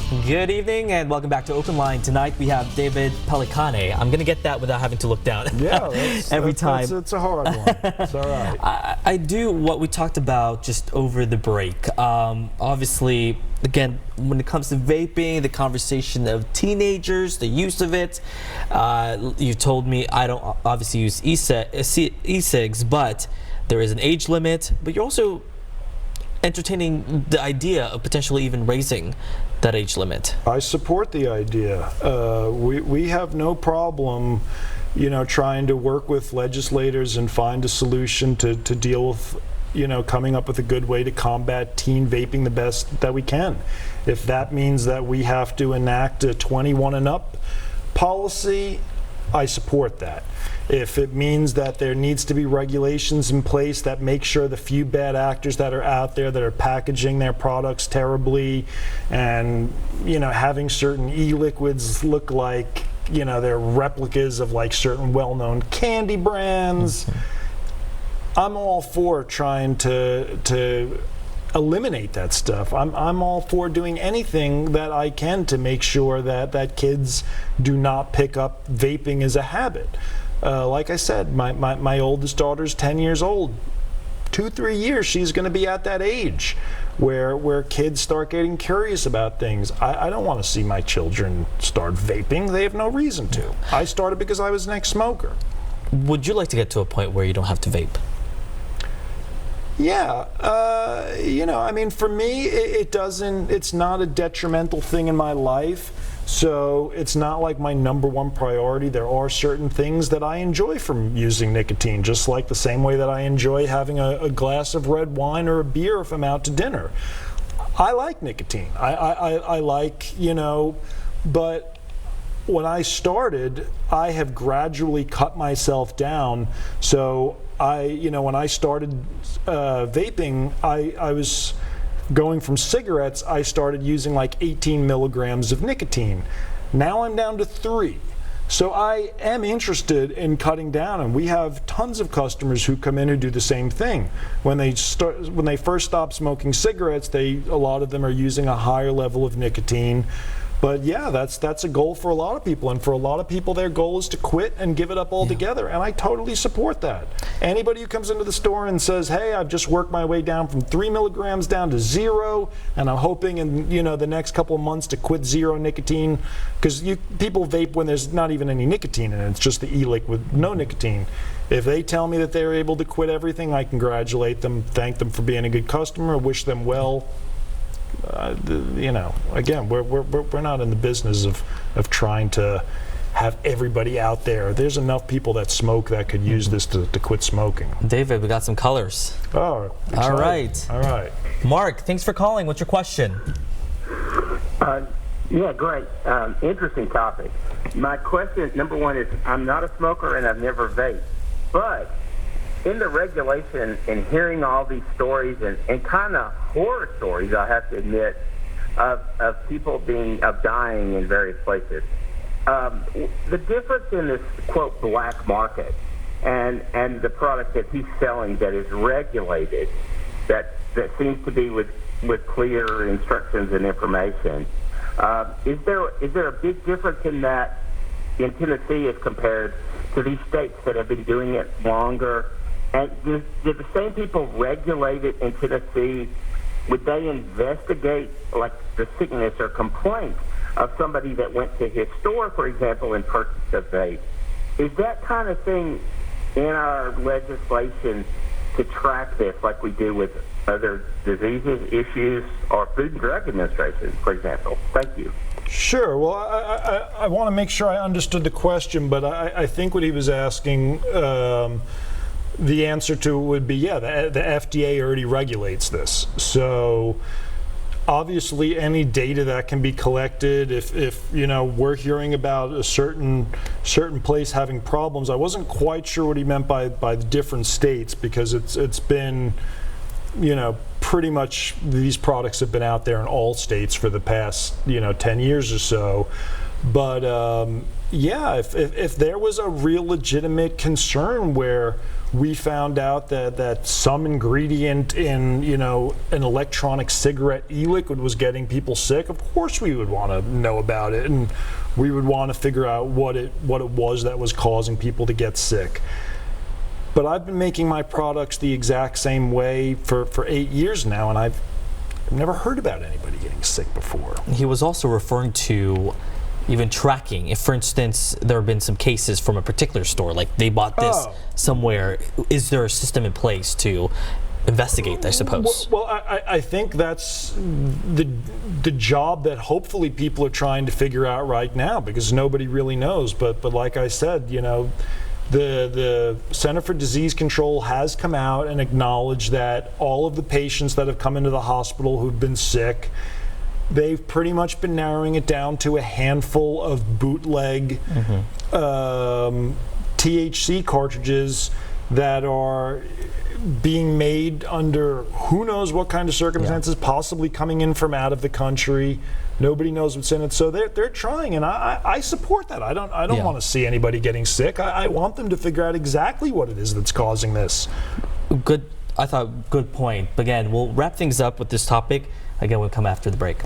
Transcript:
Good evening and welcome back to Open Line. Tonight we have David Pellicane. I'm going to get that without having to look down every time. It's a hard one. It's all right. I do what we talked about just over the break. Obviously, again, when it comes to vaping, the conversation of teenagers, the use of it, you told me I don't obviously use e-cigs, but there is an age limit, but you're also entertaining the idea of potentially even raising that age limit. I support the idea. We have no problem, trying to work with legislators and find a solution to deal with, coming up with a good way to combat teen vaping the best that we can. If that means that we have to enact a 21 and up policy, I support that. If it means that there needs to be regulations in place that make sure the few bad actors that are out there that are packaging their products terribly and, having certain e-liquids look like, they're replicas of like certain well-known candy brands, I'm all for trying to eliminate that stuff. I'm all for doing anything that I can to make sure that kids do not pick up vaping as a habit. Like I said, my oldest daughter's 10 years old. 2-3 years, she's going to be at that age where kids start getting curious about things. I don't want to see my children start vaping. They have no reason to. I started because I was an ex-smoker. Would you like to get to a point where you don't have to vape? Yeah, for me, it's not a detrimental thing in my life. So it's not like my #1 priority. There are certain things that I enjoy from using nicotine, just like the same way that I enjoy having a glass of red wine or a beer if I'm out to dinner. I like nicotine. I like, but when I started, I have gradually cut myself down. So when I started vaping, I was going from cigarettes, I started using like 18 milligrams of nicotine. Now I'm down to 3. So I am interested in cutting down, and we have tons of customers who come in who do the same thing. When they first stop smoking cigarettes, a lot of them are using a higher level of nicotine. But yeah, that's a goal for a lot of people, and for a lot of people their goal is to quit and give it up altogether, and I totally support that. Anybody who comes into the store and says, hey, I've just worked my way down from 3 milligrams down to 0, and I'm hoping in the next couple of months to quit 0 nicotine, because people vape when there's not even any nicotine in it, it's just the e-liquid with no nicotine. If they tell me that they're able to quit everything, I congratulate them, thank them for being a good customer, wish them well. Again, we're not in the business of trying to have everybody out there. There's enough people that smoke that could use this to quit smoking. David, we got some colors. Oh, exciting. All right. Mark, thanks for calling. What's your question? Yeah, great. Interesting topic. My question, #1, is I'm not a smoker and I've never vaped, but in the regulation and hearing all these stories and kind of horror stories, I have to admit, of people dying in various places. The difference in this, quote, black market and the product that he's selling that is regulated, that seems to be with clear instructions and information, is there a big difference in that in Tennessee as compared to these states that have been doing it longer? And did the same people regulate it in Tennessee? Would they investigate, like, the sickness or complaint of somebody that went to his store, for example, and purchased a vape? Is that kind of thing in our legislation to track this like we do with other diseases, issues, or Food and Drug Administration, for example? Thank you. Sure. Well, I want to make sure I understood the question, but I think what he was asking, the answer to it would be, yeah, the FDA already regulates this. So obviously any data that can be collected, if we're hearing about a certain place having problems, I wasn't quite sure what he meant by the different states, because it's been, pretty much these products have been out there in all states for the past 10 years or so. But yeah, if there was a real legitimate concern where we found out that some ingredient in, you know, an electronic cigarette e-liquid was getting people sick, of course we would want to know about it, and we would want to figure out what it was that was causing people to get sick. But I've been making my products the exact same way for 8 years now, and I've never heard about anybody getting sick before. He was also referring to even tracking. If, for instance, there have been some cases from a particular store, like they bought this somewhere, is there a system in place to investigate, I suppose? Well, I think that's the job that hopefully people are trying to figure out right now, because nobody really knows. But like I said, you know, the Center for Disease Control has come out and acknowledged that all of the patients that have come into the hospital who've been sick, they've pretty much been narrowing it down to a handful of bootleg THC cartridges that are being made under who knows what kind of circumstances, possibly coming in from out of the country. Nobody knows what's in it, so they're trying, and I support that. I don't want to see anybody getting sick. I want them to figure out exactly what it is that's causing this. Good. I thought good point. But again, we'll wrap things up with this topic. Again, we'll come after the break.